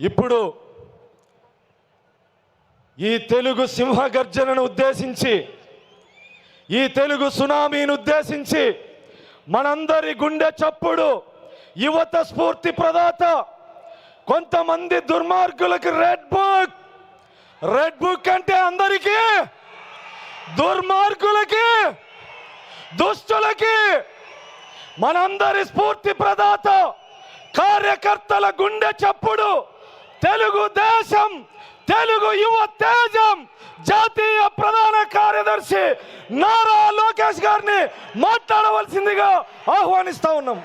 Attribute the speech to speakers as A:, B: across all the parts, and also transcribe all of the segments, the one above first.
A: ఇప్పుడు ఈ తెలుగు సింహగర్జనను ఉద్దేశించి, ఈ తెలుగు సునామీని ఉద్దేశించి మనందరి గుండె చప్పుడు, యువత స్ఫూర్తి ప్రదాత, కొంతమంది దుర్మార్గులకి రెడ్ బుక్ అంటే అందరికీ, దుర్మార్గులకి, దుష్టులకి మనందరి స్ఫూర్తి ప్రదాత, కార్యకర్తల గుండె చప్పుడు, తెలుగుదేశం, తెలుగు యువ తేజం జాతీయ ప్రధాన కార్యదర్శి నారా లోకేష్ గారిని మాట్లాడవలసిందిగా ఆహ్వానిస్తా ఉన్నాం.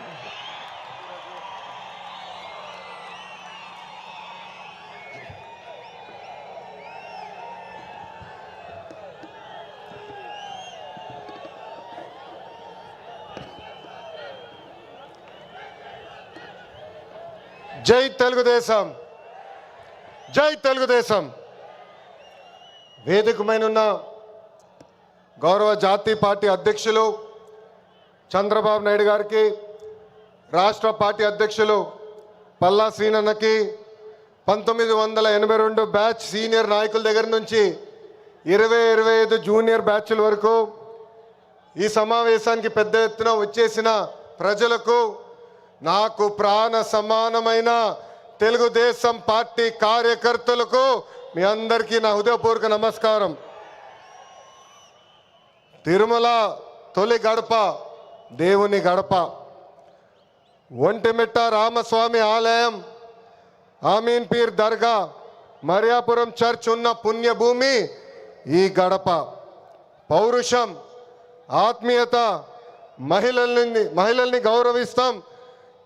B: జై తెలుగుదేశం, జై తెలుగుదేశం. వేదికమైనున్న గౌరవ జాతీయ పార్టీ అధ్యక్షులు చంద్రబాబు నాయుడు గారికి, రాష్ట్ర పార్టీ అధ్యక్షులు పల్లా శ్రీనన్నకి, 1982 బ్యాచ్ సీనియర్ నాయకుల దగ్గర నుంచి 20-25 జూనియర్ బ్యాచ్ల వరకు ఈ సమావేశానికి పెద్ద ఎత్తున వచ్చేసిన ప్రజలకు, నాకు ప్రాణ సమానమైన తెలుగుదేశం పార్టీ కార్యకర్తలకు మీ అందరికీ నా హృదయపూర్వక నమస్కారం. తిరుమల తొలి గడప దేవుని గడప, ఒంటిమిట్ట రామస్వామి ఆలయం, ఆమీన్ పీర్ దర్గా, మరియాపురం చర్చ్ ఉన్న పుణ్యభూమి ఈ గడప. పౌరుషం, ఆత్మీయత, మహిళల్ని గౌరవిస్తాం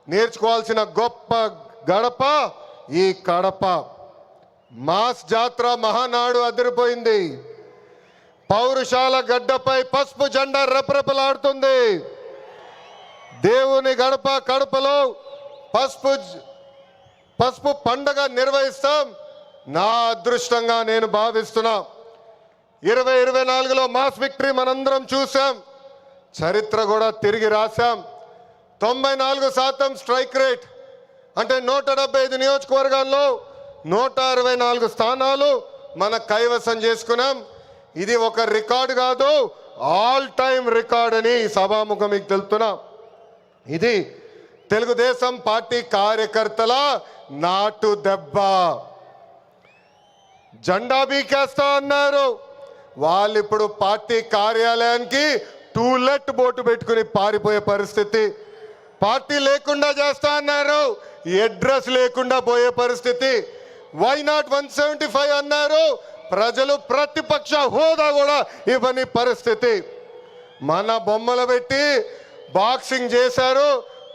B: నేర్చుకోవాల్సిన గొప్ప గడప ఈ కడప. మాస్ జాత్ర మహానాడు అదిరిపోయింది. పౌరుషాల గడ్డపై పసుపు జెండా రెపరెపలాడుతుంది. దేవుని గడప కడపలో పసుపు పండగ నిర్వహిస్తాం. నా అదృష్టంగా నేను భావిస్తున్నా. 2024లో మాస్ విక్టరీ మనందరం చూసాం, చరిత్ర కూడా తిరిగి రాశాం. 94% స్ట్రైక్ రేట్ అంటే 175 నియోజకవర్గాల్లో 164 స్థానాలు మన కైవసం చేసుకున్నాం. ఇది ఒక రికార్డు కాదు, ఆల్ టైమ్ రికార్డ్ అని సభాముఖం మీకు తెలుపుతున్నా. ఇది తెలుగుదేశం పార్టీ కార్యకర్తల నాటు దెబ్బ. జెండా బీకేస్తా అన్నారు వాళ్ళు, ఇప్పుడు పార్టీ కార్యాలయానికి టూలెట్ బోటు పెట్టుకుని పారిపోయే పరిస్థితి. పార్టీ లేకుండా చేస్తా అన్నారు, అడ్రస్ లేకుండా పోయే పరిస్థితి. వై నాట్ 175 అన్నారు, ప్రజలు ప్రతిపక్ష హోదా కూడా ఇవ్వని పరిస్థితి. మన బొమ్మలు పెట్టి బాక్సింగ్ చేశారు,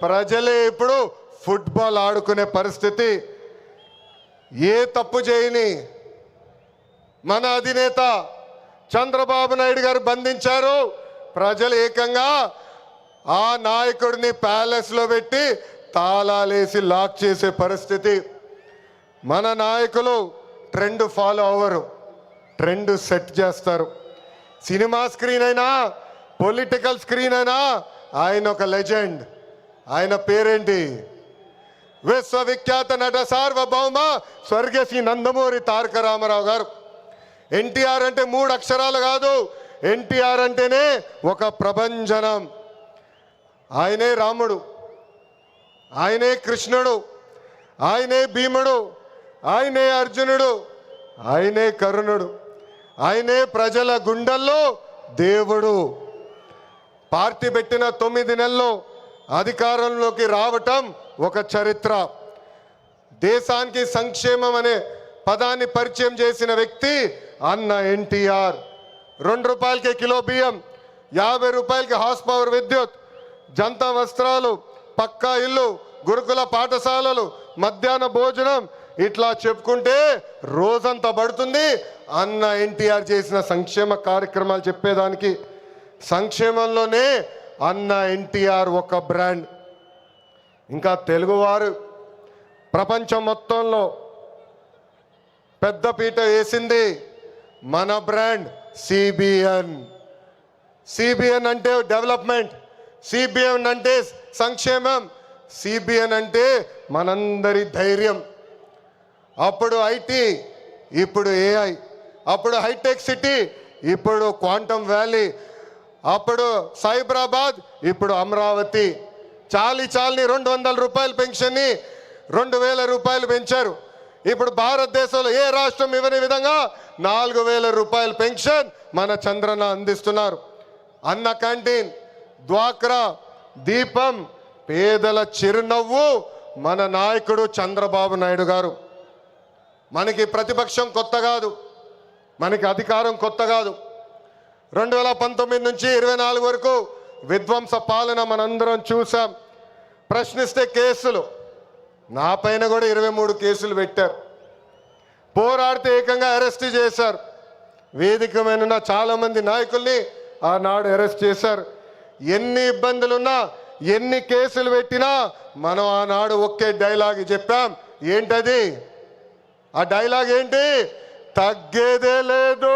B: ప్రజలే ఇప్పుడు ఫుట్బాల్ ఆడుకునే పరిస్థితి. ఏ తప్పు చేయని మన అధినేత చంద్రబాబు నాయుడు గారు బంధించారు. ప్రజలు ఏకంగా ఆ నాయకుడిని ప్యాలెస్లో పెట్టి తాళాలేసి లాక్ చేసే పరిస్థితి. మన నాయకులు ట్రెండ్ ఫాలో అవ్వరు, ట్రెండ్ సెట్ చేస్తారు. సినిమా స్క్రీన్ అయినా, పొలిటికల్ స్క్రీన్ అయినా ఆయన ఒక లెజెండ్. ఆయన పేరేంటి? విశ్వవిఖ్యాత నట సార్వభౌమ స్వర్గశ్రీ నందమూరి తారక రామారావు గారు. ఎన్టీఆర్ అంటే 3 అక్షరాలు కాదు, ఎన్టీఆర్ అంటేనే ఒక ప్రభంజనం. ఆయనే రాముడు, ఆయనే కృష్ణుడు, ఆయనే భీముడు, ఆయనే అర్జునుడు, ఆయనే కరుణుడు, ఆయనే ప్రజల గుండెల్లో దేవుడు. పార్టీ పెట్టిన 9 నెలల్లో అధికారంలోకి రావటం ఒక చరిత్ర. దేశానికి సంక్షేమం అనే పదాన్ని పరిచయం చేసిన వ్యక్తి అన్న ఎన్టీఆర్. 2 రూపాయలకే కిలో బియ్యం, 50 రూపాయలకి హార్స్ పవర్ విద్యుత్, జంతా వస్త్రాలు, పక్కా ఇల్లు, గురుకుల పాఠశాలలు, మధ్యాహ్న భోజనం, ఇట్లా చెప్పుకుంటే రోజంతా పడుతుంది అన్న ఎన్టీఆర్ చేసిన సంక్షేమ కార్యక్రమాలు చెప్పేదానికి. సంక్షేమంలోనే అన్న ఎన్టీఆర్ ఒక బ్రాండ్. ఇంకా తెలుగువారు ప్రపంచం మొత్తంలో పెద్ద పీట వేసింది మన బ్రాండ్ సిబిఎన్. సిబిఎన్ అంటే డెవలప్మెంట్, సిబిఎన్ అంటే సంక్షేమం, సిబిఎన్ అంటే మనందరి ధైర్యం. అప్పుడు ఐటీ, ఇప్పుడు ఏఐ, అప్పుడు హైటెక్ సిటీ, ఇప్పుడు క్వాంటమ్ వ్యాలీ, అప్పుడు సైబరాబాద్, ఇప్పుడు అమరావతి. చాలని 200 రూపాయల పెన్షన్ని 2000 రూపాయలు పెంచారు. ఇప్పుడు భారతదేశంలో ఏ రాష్ట్రం ఇవ్వని విధంగా 4000 రూపాయల పెన్షన్ మన చంద్రన్న అందిస్తున్నారు. అన్న క్యాంటీన్, డ్వాక్రా, దీపం, పేదల చిరునవ్వు మన నాయకుడు చంద్రబాబు నాయుడు గారు. మనకి ప్రతిపక్షం కొత్త కాదు, మనకి అధికారం కొత్త కాదు. 2019 నుంచి 24 వరకు విధ్వంస పాలన మనందరం చూసాం. ప్రశ్నిస్తే కేసులు, నా పైన కూడా 23 కేసులు పెట్టారు. పోరాడితే ఏకంగా అరెస్ట్ చేశారు. వేదిక మీద ఉన్న చాలామంది నాయకుల్ని ఆనాడు అరెస్ట్ చేశారు. ఎన్ని ఇబ్బందులున్నా, ఎన్ని కేసులు పెట్టినా మనం ఆనాడు ఒకే డైలాగ్ చెప్పాం. ఏంటది? ఆ డైలాగ్ ఏంటి? తగ్గేదే లేదు.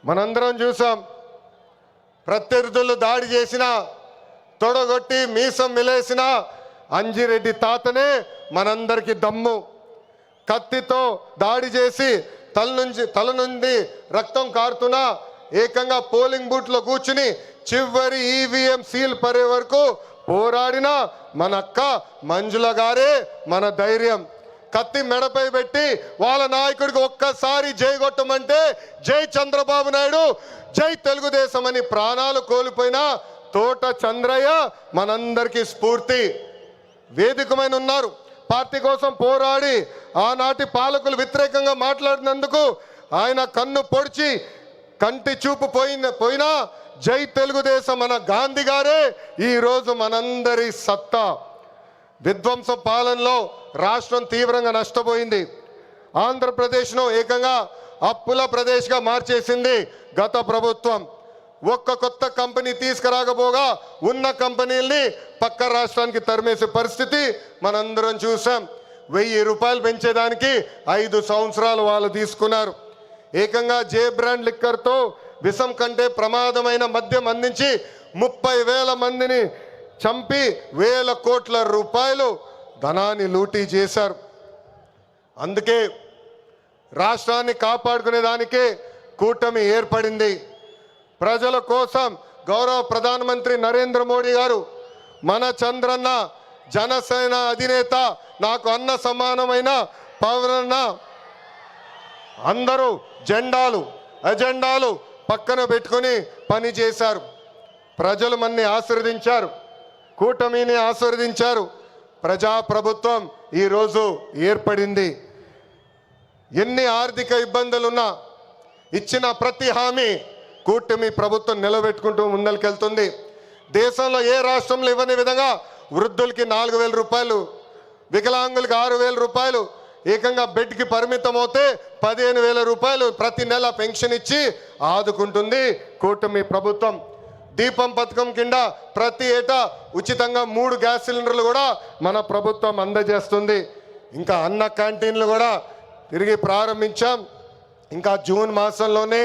B: మనందరం చూసాం. ప్రత్యర్థులు దాడి చేసిన, తొడగొట్టి మీసం మిలేసిన అంజిరెడ్డి తాతనే మనందరికీ దమ్ము. కత్తితో దాడి చేసి తల నుండి రక్తం కారుతున్నా ఏకంగా పోలింగ్ బూత్లో కూర్చుని చివరి ఈవీఎం సీల్ పడే వరకు పోరాడిన మన అక్క మంజుల గారే మన ధైర్యం. కత్తి మెడపై పెట్టి వాళ్ళ నాయకుడికి ఒక్కసారి జై కొట్టమంటే జై చంద్రబాబు నాయుడు, జై తెలుగుదేశం అని ప్రాణాలు కోల్పోయిన తోట చంద్రయ్య మనందరికీ స్ఫూర్తి. వేదికమైన ఉన్నారు. పార్టీ కోసం పోరాడి ఆనాటి పాలకులు వ్యతిరేకంగా మాట్లాడినందుకు ఆయన కన్ను పొడిచి కంటి చూపు పోయినా జై తెలుగుదేశం మన గాంధీ గారే ఈరోజు మనందరి సత్తా. విధ్వంస పాలనలో రాష్ట్రం తీవ్రంగా నష్టపోయింది. ఆంధ్రప్రదేశ్ను ఏకంగా అప్పుల ప్రదేశ్గా మార్చేసింది గత ప్రభుత్వం. ఒక్క కొత్త కంపెనీ తీసుకురాకపోగా ఉన్న కంపెనీల్ని పక్క రాష్ట్రానికి తరిమేసే పరిస్థితి మనందరం చూసాం. 1000 రూపాయలు పెంచేదానికి 5 సంవత్సరాలు వాళ్ళు తీసుకున్నారు. ఏకంగా జే బ్రాండ్ లిక్కర్తో విషం కంటే ప్రమాదమైన మద్యం అందించి 30,000 మందిని చంపి 1000 కోట్ల రూపాయలు ధనాన్ని లూటీ చేశారు. అందుకే రాష్ట్రాన్ని కాపాడుకునే దానికే కూటమి ఏర్పడింది. ప్రజల కోసం గౌరవ ప్రధానమంత్రి నరేంద్ర మోడీ గారు మన చంద్రన్న జనసేన అధినేత, నాకు అన్న సమానమైన పవనన్న, అందరూ అజెండాలు పక్కన పెట్టుకొని పని చేశారు. ప్రజలు మన్ని ఆశీర్వదించారు, కూటమిని ఆశీర్వదించారు. ప్రజాప్రభుత్వం ఈరోజు ఏర్పడింది. ఎన్ని ఆర్థిక ఇబ్బందులున్నా ఇచ్చిన ప్రతి హామీ కూటమి ప్రభుత్వం నిలబెట్టుకుంటూ ముందరికెళ్తుంది. దేశంలో ఏ రాష్ట్రంలో ఇవ్వని విధంగా వృద్ధులకి 4,000 రూపాయలు, వికలాంగులకి 6,000 రూపాయలు, ఏకంగా బెడ్కి పరిమితం అవుతే 15,000 రూపాయలు ప్రతి నెల పెన్షన్ ఇచ్చి ఆదుకుంటుంది కూటమి ప్రభుత్వం. దీపం పథకం కింద ప్రతి ఏటా ఉచితంగా 3 గ్యాస్ సిలిండర్లు కూడా మన ప్రభుత్వం అందజేస్తుంది. ఇంకా అన్న క్యాంటీన్లు కూడా తిరిగి ప్రారంభించాం. ఇంకా జూన్ మాసంలోనే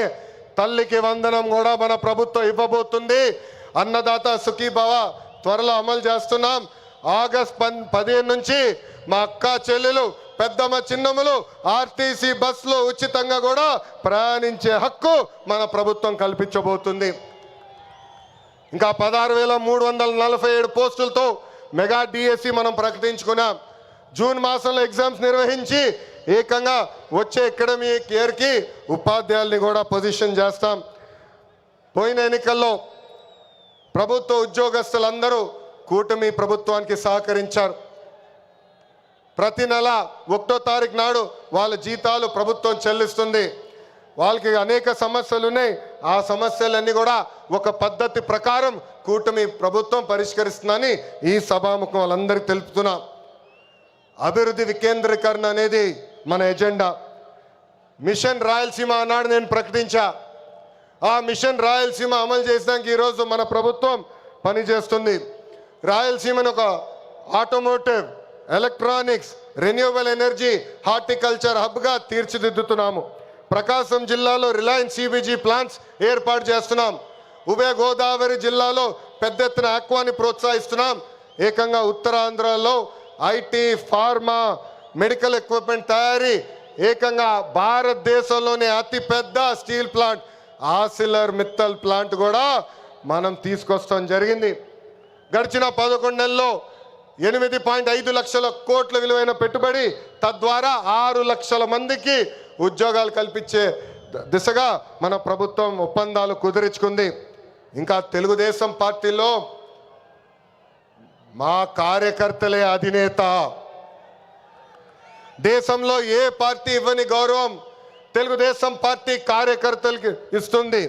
B: తల్లికి వందనం కూడా మన ప్రభుత్వం ఇవ్వబోతుంది. అన్నదాత సుఖీభవ త్వరలో అమలు చేస్తున్నాం. ఆగస్ట్ 15 నుంచి మా అక్క చెల్లెలు, పెద్దమ్మ, చిన్నమ్మలు ఆర్టీసీ బస్సులో ఉచితంగా కూడా ప్రయాణించే హక్కు మన ప్రభుత్వం కల్పించబోతుంది. ఇంకా 16,347 పోస్టులతో మెగా డిఎస్సి మనం ప్రకటించుకున్నాం. జూన్ మాసంలో ఎగ్జామ్స్ నిర్వహించి ఏకంగా వచ్చే అకాడమిక్ ఇయర్కి ఉపాధ్యాయుల్ని కూడా పొజిషన్ చేస్తాం. పోయిన ఎన్నికల్లో ప్రభుత్వ ఉద్యోగస్తులందరూ కూటమి ప్రభుత్వానికి సహకరించారు. ప్రతి నెల 1వ తారీఖు నాడు వాళ్ళ జీతాలు ప్రభుత్వం చెల్లిస్తుంది. వాళ్ళకి అనేక సమస్యలు ఉన్నాయి. ఆ సమస్యలన్నీ కూడా ఒక పద్ధతి ప్రకారం కూటమి ప్రభుత్వం పరిష్కరిస్తుందని ఈ సభాముఖం వాళ్ళందరికీ తెలుపుతున్నాం. అభివృద్ధి వికేంద్రీకరణ అనేది మన ఎజెండా. మిషన్ రాయలసీమ అన్నాడు నేను ప్రకటించా. ఆ మిషన్ రాయలసీమ అమలు చేసడానికి ఈరోజు మన ప్రభుత్వం పనిచేస్తుంది. రాయలసీమను ఒక automotive, electronics, renewable energy, horticulture హబ్గా తీర్చిదిద్దుతున్నాము. ప్రకాశం జిల్లాలో రిలయన్స్ సిబిజీ ప్లాంట్స్ ఏర్పాటు చేస్తున్నాం. ఉభయ గోదావరి జిల్లాలో పెద్ద ఎత్తున ఆక్వాని ప్రోత్సహిస్తున్నాం. ఏకంగా ఉత్తరాంధ్రలో ఐటీ, ఫార్మా, మెడికల్ ఎక్విప్మెంట్ తయారీ, ఏకంగా భారతదేశంలోనే అతిపెద్ద స్టీల్ ప్లాంట్ ఆసిలర్ మిత్తల్ ప్లాంట్ కూడా మనం తీసుకొస్తాం జరిగింది. గడిచిన 11 నెలల్లో 8.5 లక్షల కోట్ల విలువైన పెట్టుబడి, తద్వారా 6 లక్షల మందికి ఉద్యోగాలు కల్పించే దిశగా మన ప్రభుత్వం ఒప్పందాలు కుదుర్చుకుంది. ఇంకా తెలుగుదేశం పార్టీలో మా కార్యకర్తలే అధినేత. దేశంలో ఏ పార్టీ ఇవ్వని గౌరవం తెలుగుదేశం పార్టీ కార్యకర్తలకి ఇస్తుంది.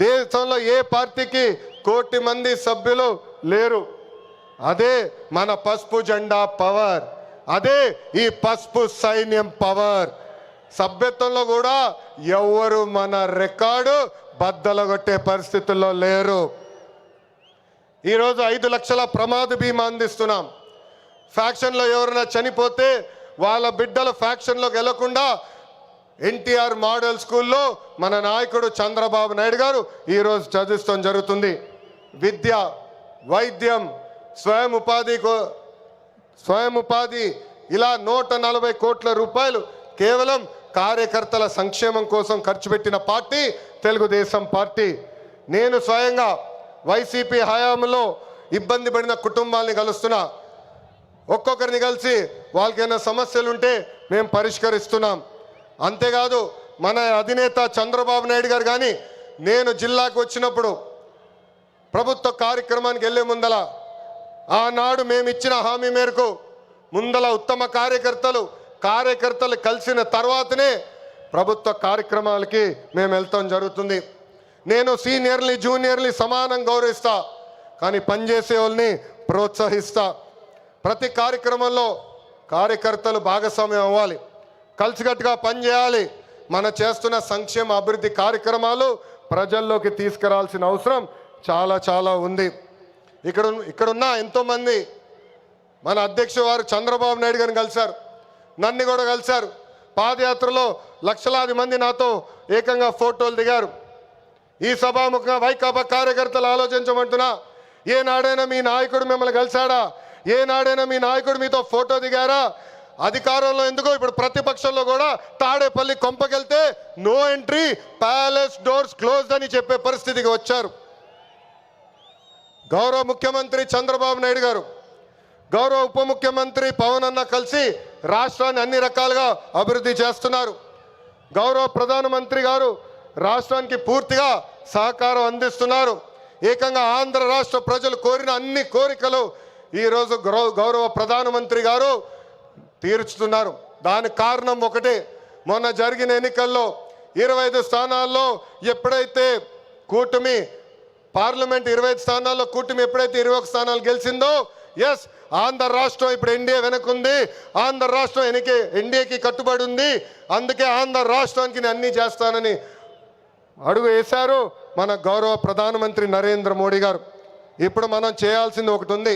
B: దేశంలో ఏ పార్టీకి 1 కోటి మంది సభ్యులు లేరు. అదే మన పసుపు జెండా పవర్, అదే ఈ పసుపు సైన్యం పవర్. సభ్యత్వంలో కూడా ఎవరు మన రికార్డు బద్దలగొట్టే పరిస్థితుల్లో లేరు. ఈరోజు 5 లక్షల ప్రమాద బీమా అందిస్తున్నాం. ఫ్యాక్షన్లో ఎవరైనా చనిపోతే వాళ్ళ బిడ్డల ఫ్యాక్షన్లోకి వెళ్లకుండా ఎన్టీఆర్ మోడల్ స్కూల్లో మన నాయకుడు చంద్రబాబు నాయుడు గారు ఈరోజు చదివిస్తాం జరుగుతుంది. విద్య, వైద్యం, స్వయం ఉపాధి ఇలా 140 కోట్ల రూపాయలు కేవలం కార్యకర్తల సంక్షేమం కోసం ఖర్చు పెట్టిన పార్టీ తెలుగుదేశం పార్టీ. నేను స్వయంగా వైసీపీ హయాంలో ఇబ్బంది పడిన కుటుంబాలని కలుస్తున్నా. ఒక్కొక్కరిని కలిసి వాళ్ళకైనా సమస్యలు ఉంటే మేము పరిష్కరిస్తున్నాం. అంతేకాదు మన అధినేత చంద్రబాబు నాయుడు గారు కానీ నేను జిల్లాకు వచ్చినప్పుడు ప్రభుత్వ కార్యక్రమానికి వెళ్ళే ముందల ఆనాడు మేము ఇచ్చిన హామీ మేరకు ముందల ఉత్తమ కార్యకర్తలు కలిసిన తర్వాతనే ప్రభుత్వ కార్యక్రమాలకి మేము వెళ్తాం జరుగుతుంది. నేను సీనియర్ని, జూనియర్ని సమానం గౌరవిస్తా, కానీ పనిచేసే వాళ్ళని ప్రోత్సహిస్తా. ప్రతి కార్యక్రమంలో కార్యకర్తలు భాగస్వామ్యం అవ్వాలి, కలిసికట్టుగా పనిచేయాలి. మన చేస్తున్న సంక్షేమ అభివృద్ధి కార్యక్రమాలు ప్రజల్లోకి తీసుకురావాల్సిన అవసరం చాలా ఉంది. ఇక్కడున్న ఎంతోమంది మన అధ్యక్షుడు వారు చంద్రబాబు నాయుడు గారిని కలిశారు, నన్ను కూడా కలిశారు. పాదయాత్రలో లక్షలాది మంది నాతో ఏకంగా ఫోటోలు దిగారు. ఈ సభాముఖంగా వైకాపా కార్యకర్తలు ఆలోచించమంటున్నా, ఏనాడైనా మీ నాయకుడు మిమ్మల్ని కలిశాడా? ఏనాడైనా మీ నాయకుడు మీతో ఫోటో దిగారా? అధికారంలో ఎందుకో ఇప్పుడు ప్రతిపక్షంలో కూడా తాడేపల్లి కొంపకెళ్తే no entry, palace doors closed అని చెప్పే పరిస్థితికి వచ్చారు. గౌరవ ముఖ్యమంత్రి చంద్రబాబు నాయుడు గారు, గౌరవ ఉప ముఖ్యమంత్రి పవన్ అన్న కలిసి రాష్ట్రాన్ని అన్ని రకాలుగా అభివృద్ధి చేస్తున్నారు. గౌరవ ప్రధానమంత్రి గారు రాష్ట్రానికి పూర్తిగా సహకారం అందిస్తున్నారు. ఏకంగా ఆంధ్ర రాష్ట్ర ప్రజలు కోరిన అన్ని కోరికలు ఈరోజు గౌరవ ప్రధానమంత్రి గారు తీర్చుతున్నారు. దానికి కారణం ఒకటే, మొన్న జరిగిన ఎన్నికల్లో 25 స్థానాల్లో ఎప్పుడైతే కూటమి పార్లమెంట్ 25 స్థానాల్లో కూటమి ఎప్పుడైతే 21 స్థానాలు గెలిచిందో, ఎస్ ఆంధ్ర రాష్ట్రం ఇప్పుడు ఎన్డీఏ వెనకుంది, ఆంధ్ర రాష్ట్రం ఎన్డీఏకి కట్టుబడి ఉంది. అందుకే ఆంధ్ర రాష్ట్రానికి నేను అన్నీ చేస్తానని అడుగు వేశారు మన గౌరవ ప్రధానమంత్రి నరేంద్ర మోడీ గారు. ఇప్పుడు మనం చేయాల్సింది ఒకటి ఉంది,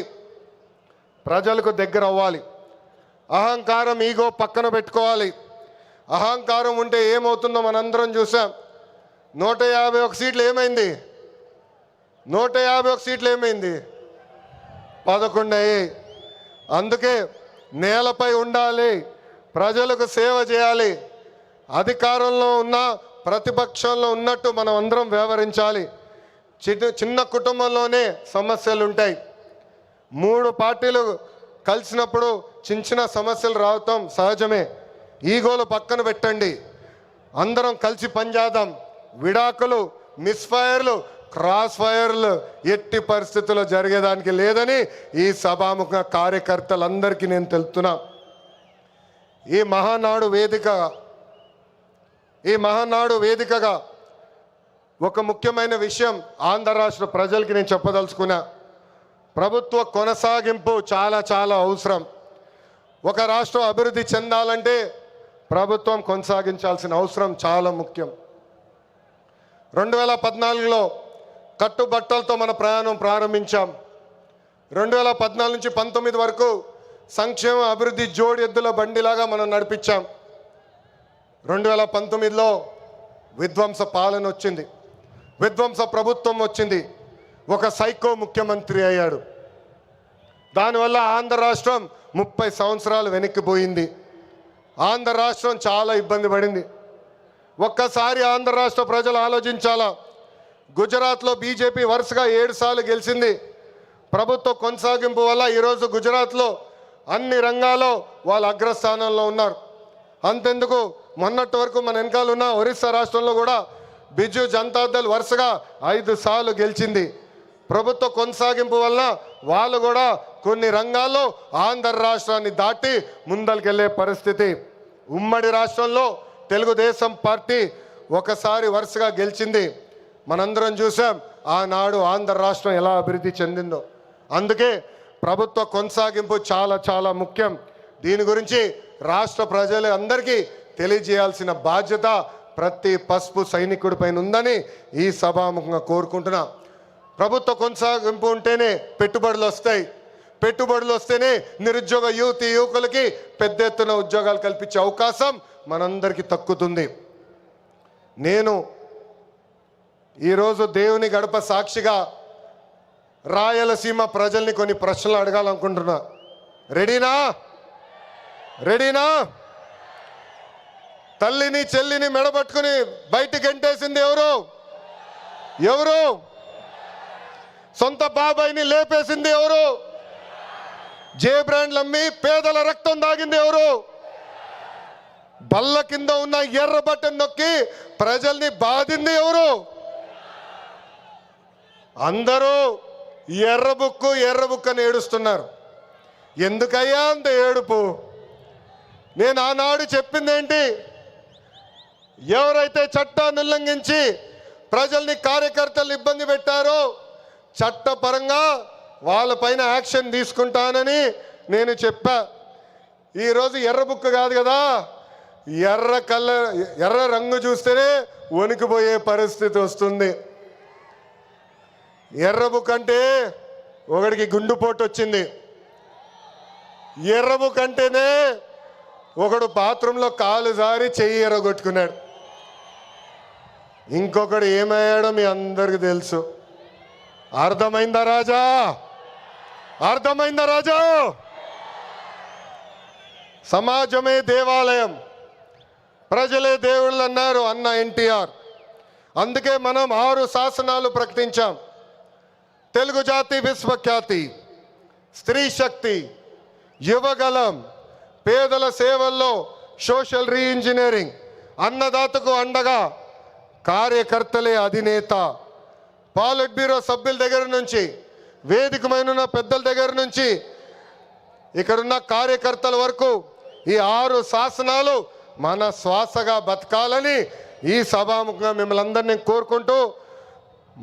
B: ప్రజలకు దగ్గర అవ్వాలి. అహంకారం, ఈగో పక్కన పెట్టుకోవాలి. అహంకారం ఉంటే ఏమవుతుందో మనందరం చూసాం. 151 సీట్లు ఏమైంది? 151 సీట్లు ఏమైంది? 11 అయ్యాయి. అందుకే నేలపై ఉండాలి, ప్రజలకు సేవ చేయాలి. అధికారంలో ఉన్న ప్రతిపక్షంలో ఉన్నట్టు మనం అందరం వ్యవహరించాలి. చిన్న కుటుంబంలోనే సమస్యలు ఉంటాయి. 3 పార్టీలు కలిసినప్పుడు చిన్న సమస్యలు రావటం సహజమే. ఈగోలు పక్కన పెట్టండి, అందరం కలిసి పనిచేద్దాం. విడాకులు, మిస్ఫైర్లు, క్రాస్ ఫైర్లు ఎట్టి పరిస్థితుల్లో జరిగేదానికి లేదని ఈ సభాముఖ కార్యకర్తలందరికీ నేను తెలుపుతున్నా. ఈ మహానాడు వేదికగా ఒక ముఖ్యమైన విషయం ఆంధ్ర రాష్ట్ర ప్రజలకి నేను చెప్పదలుచుకున్నా. ప్రభుత్వ కొనసాగింపు చాలా అవసరం. ఒక రాష్ట్రం అభివృద్ధి చెందాలంటే ప్రభుత్వం కొనసాగించాల్సిన అవసరం చాలా ముఖ్యం. 2014లో కట్టుబట్టలతో మన ప్రయాణం ప్రారంభించాం. 2014 నుంచి 19 వరకు సంక్షేమ అభివృద్ధి జోడి ఎద్దుల బండిలాగా మనం నడిపించాం. 2019లో విధ్వంస పాలన వచ్చింది. విధ్వంస ప్రభుత్వం వచ్చింది, ఒక సైకో ముఖ్యమంత్రి అయ్యాడు. దానివల్ల ఆంధ్ర రాష్ట్రం 30 సంవత్సరాలు వెనక్కిపోయింది. ఆంధ్ర రాష్ట్రం చాలా ఇబ్బంది పడింది. ఒక్కసారి ఆంధ్ర రాష్ట్ర ప్రజలు ఆలోచించాలా. గుజరాత్లో బీజేపీ వరుసగా 7 సార్లు గెలిచింది. ప్రభుత్వ కొనసాగింపు వల్ల ఈరోజు గుజరాత్లో అన్ని రంగాల్లో వాళ్ళు అగ్రస్థానంలో ఉన్నారు. అంతెందుకు, మొన్నటి వరకు మన వెనకాల ఉన్న ఒరిస్సా రాష్ట్రంలో కూడా బిజు జనతాదళ్ వరుసగా 5 సార్లు గెలిచింది. ప్రభుత్వ కొనసాగింపు వలన వాళ్ళు కూడా కొన్ని రంగాల్లో ఆంధ్ర రాష్ట్రాన్ని దాటి ముందరికెళ్ళే పరిస్థితి. ఉమ్మడి రాష్ట్రంలో తెలుగుదేశం పార్టీ ఒకసారి వరుసగా గెలిచింది. మనందరం చూసాం ఆనాడు ఆంధ్ర రాష్ట్రం ఎలా అభివృద్ధి చెందిందో. అందుకే ప్రభుత్వ కొనసాగింపు చాలా చాలా ముఖ్యం. దీని గురించి రాష్ట్ర ప్రజలు అందరికీ తెలియజేయాల్సిన బాధ్యత ప్రతి పసుపు సైనికుడి పైన ఉందని ఈ సభాముఖంగా కోరుకుంటున్నా. ప్రభుత్వ కొనసాగింపు ఉంటేనే పెట్టుబడులు వస్తాయి. పెట్టుబడులు వస్తేనే నిరుద్యోగ యువకులకి పెద్ద ఎత్తున ఉద్యోగాలు కల్పించే అవకాశం మనందరికీ తక్కుతుంది. నేను ఈరోజు దేవుని గడప సాక్షిగా రాయలసీమ ప్రజల్ని కొన్ని ప్రశ్నలు అడగాలనుకుంటున్నా. రెడీనా? రెడీనా? తల్లిని చెల్లిని మెడబట్టుకుని బయటికి గెంటేసింది ఎవరు? ఎవరు? సొంత బాబాయిని లేపేసింది ఎవరు? జే బ్రాండ్లు అమ్మి పేదల రక్తం దాగింది ఎవరు? బల్ల కింద ఉన్న ఎర్ర బటన్ నొక్కి ప్రజల్ని బాధింది ఎవరు? అందరూ ఎర్ర బుక్కు అని ఏడుస్తున్నారు. ఎందుకయ్యా అంత ఏడుపు? నేను ఆనాడు చెప్పింది ఏంటి? ఎవరైతే చట్టాన్ని ఉల్లంఘించి ప్రజల్ని కార్యకర్తలు ఇబ్బంది పెట్టారో చట్టపరంగా వాళ్ళపైన యాక్షన్ తీసుకుంటానని నేను చెప్పా. ఈరోజు ఎర్ర బుక్కు కాదు కదా, ఎర్ర రంగు చూస్తేనే వణికిపోయే పరిస్థితి వస్తుంది. ఎర్ర బుక్ అంటే ఒకడికి గుండుపోటు వచ్చింది. ఎర్ర బుక్ అంటేనే ఒకడు బాత్రూంలో కాలు జారి చెయ్యి ఎర్రగొట్టుకున్నాడు. ఇంకొకడు ఏమయ్యాడో మీ అందరికీ తెలుసు. అర్థమైందా రాజా? అర్థమైందా రాజా? సమాజమే దేవాలయం, ప్రజలే దేవుళ్ళు అన్నారు అన్న ఎన్టీఆర్. అందుకే మనం 6 శాసనాలు ప్రకటించాం. తెలుగు జాతి విశ్వఖ్యాతి, స్త్రీ శక్తి, యువగలం, పేదల సేవల్లో సోషల్ రీఇంజనీరింగ్, అన్నదాతకు అండగా, కార్యకర్తలే అధినేత. పాలిట్ బ్యూరో సభ్యుల దగ్గర నుంచి, వేదికమైన పెద్దల దగ్గర నుంచి, ఇక్కడున్న కార్యకర్తల వరకు ఈ 6 శాసనాలు మన శ్వాసగా బతకాలని ఈ సభాముఖంగా మిమ్మల్ని అందరినీ కోరుకుంటూ,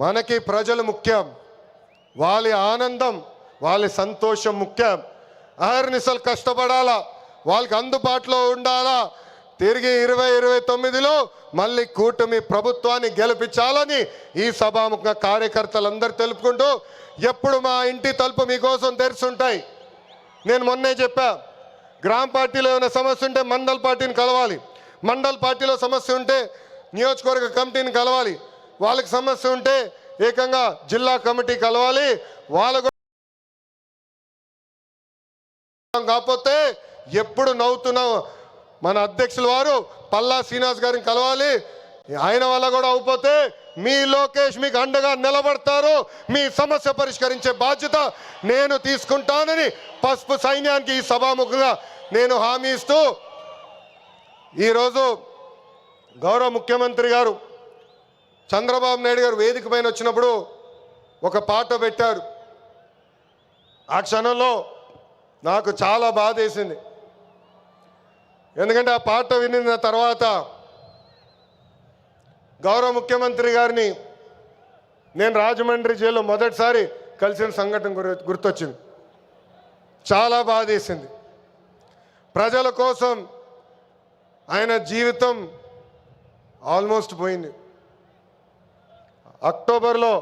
B: మనకి ప్రజలు ముఖ్యం, వాళ్ళ ఆనందం వాళ్ళ సంతోషం ముఖ్యం. అహర్నిశలు కష్టపడాలా, వాళ్ళకి అందుబాటులో ఉండాలా. తిరిగి 2029లో మళ్ళీ కూటమి ప్రభుత్వాన్ని గెలిపించాలని ఈ సభాముఖంగా కార్యకర్తలందరూ తెలుపుకుంటూ, ఎప్పుడు మా ఇంటి తలుపు మీకోసం తెరుచుంటాయి. నేను మొన్నే చెప్పా, గ్రామ పార్టీలో ఏమైనా సమస్య ఉంటే మండల్ పార్టీని కలవాలి, మండల్ పార్టీలో సమస్య ఉంటే నియోజకవర్గ కమిటీని కలవాలి, వాళ్ళకి సమస్య ఉంటే ఏకంగా జిల్లా కమిటీ కలవాలి. వాళ్ళకు కాకపోతే ఎప్పుడు నవ్వుతున్న మన అధ్యక్షుల వారు పల్లా శ్రీనివాస్ గారిని కలవాలి. ఆయన వల్ల కూడా అయిపోతే మీ లోకేష్ మీకు అండగా నిలబడతారు. మీ సమస్య పరిష్కరించే బాధ్యత నేను తీసుకుంటానని పసుపు సైన్యానికి ఈ సభాముఖంగా నేను హామీ ఇస్తూ, ఈరోజు గౌరవ ముఖ్యమంత్రి గారు చంద్రబాబు నాయుడు గారు వేదిక పైన వచ్చినప్పుడు ఒక పాట పెట్టారు. ఆ క్షణంలో నాకు చాలా బాధేసింది. ఎందుకంటే ఆ పాట వినిన తర్వాత గౌరవ ముఖ్యమంత్రి గారిని నేను రాజమండ్రి జైల్లో మొదటిసారి కలిసిన సంఘటన గుర్తొచ్చింది. చాలా బాధేసింది. ప్రజల కోసం ఆయన జీవితం ఆల్మోస్ట్ పోయింది. అక్టోబర్లో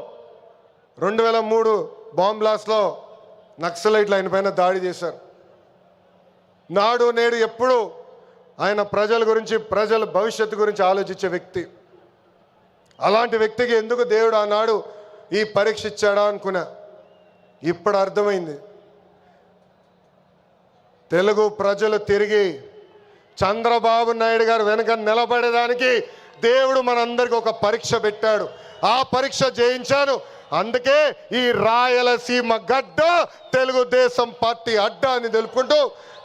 B: 2003 బాంబ్ బ్లాస్ట్లో నక్సలైట్లు ఆయన పైన దాడి చేశారు. నాడు నేడు ఎప్పుడు ఆయన ప్రజల గురించి, ప్రజల భవిష్యత్తు గురించి ఆలోచించే వ్యక్తి. అలాంటి వ్యక్తికి ఎందుకు దేవుడు ఆనాడు ఈ పరీక్ష ఇచ్చాడా అనుకున్నా. ఇప్పుడు అర్థమైంది. తెలుగు ప్రజలు తిరిగి చంద్రబాబు నాయుడు గారు వెనక నిలబడేదానికి దేవుడు మనందరికి ఒక పరీక్ష పెట్టాడు. ఆ పరీక్ష జయించాను. అందుకే ఈ రాయలసీమ గడ్డ తెలుగుదేశం పార్టీ అడ్డ అని తెలుపుకుంటూ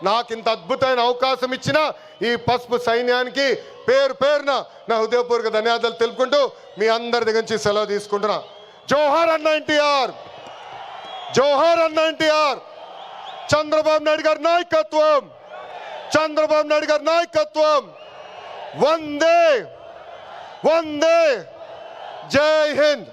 B: నాకు ఇంత అద్భుతమైన అవకాశం ఇచ్చిన ఈ పసుపు సైన్యానికి పేరు పేరున నా హృదయపూర్వక ధన్యవాదాలు తెలుపుకుంటూ మీ అందరి దగ్గర నుంచి సెలవు తీసుకుంటున్నా. జోహార్ అన్న ఎన్టీఆర్, జోహార్ అన్న ఎన్టీఆర్. చంద్రబాబు నాయుడు గారి నాయకత్వం, చంద్రబాబు నాయుడు గారి నాయకత్వం. వందే వందే, జై హింద్.